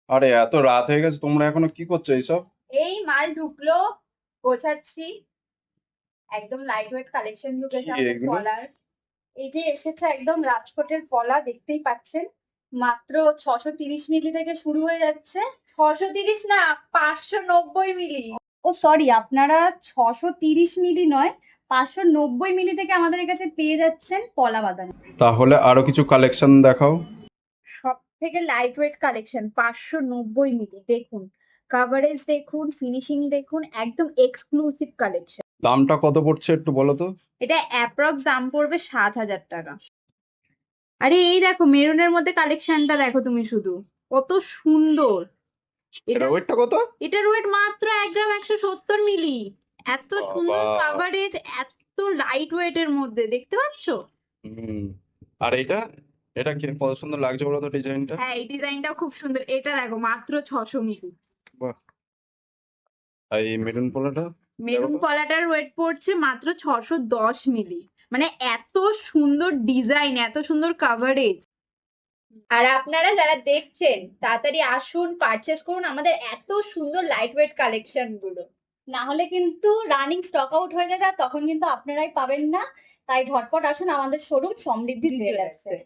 আরে এত রাত হয়ে গেছে, তোমরা এখনো কি করছো এইসব? এই মাল ঢুকলো, গোছাচ্ছি। একদম লাইট ওয়েট কালেকশন ঢুকেছে কি আমাদের এগুলো? পলার। এই যে এসেছে একদম রাজকোটের পলা, দেখতেই পাচ্ছেন। মাত্র 630 মিলি থেকে শুরু হয়ে যাচ্ছে। 630 না, 590 মিলি। ও সরি, আপনারা 630 মিলি নয়, 590 মিলি থেকে আমাদের কাছে পেয়ে যাচ্ছেন পলা বাঁধানো। তাহলে আরো কিছু কালেকশন দেখাও। সব থেকে লাইট ওয়েট কালেকশন 590 মিলি, দেখুন কাভারেজ দেখুন, ফিনিশিং দেখুন, একদম এক্সক্লুসিভ কালেকশন। দামটা কত পড়ছে একটু বলো তো। এটা অ্যাপ্রক্স দাম পড়বে 7,000 টাকা। আরে এই দেখো মেরুনের মধ্যে কালেকশনটা দেখো তুমি শুধু, কত সুন্দর। এটা এটা ওয়েটটা কত? এটার ওয়েট মাত্র 1 গ্রাম 170 মিলি। এত বাবা। সুন্দর কাভারেজ, এত লাইট ওয়েটের মধ্যে, দেখতে পাচ্ছো? হুম। আর এটা, এটা কি কত সুন্দর লাগছে বলো তো ডিজাইনটা। হ্যাঁ, এই ডিজাইনটাও খুব সুন্দর। এটা দেখো মাত্র 600 মিলি। বাহ। আর এই মেরুন পোলাটা দেখো মেরুন তো। কলাটার ওয়েট পড়ছে মাত্র 610 মিলি। মানে এত সুন্দর ডিজাইন, এত সুন্দর কাভারেজ। আর আপনারা যারা দেখছেন তাড়াতাড়ি আসুন, পারচেস করুন আমাদের এত সুন্দর লাইট ওয়েট কালেকশন গুলো। না হলে কিন্তু রানিং স্টক আউট হয়ে যাবে, আর তখন কিন্তু আপনারাই পাবেন না। তাই ঝটপট আসুন আমাদের শোরুম সমৃদ্ধি জুয়েলার্সে।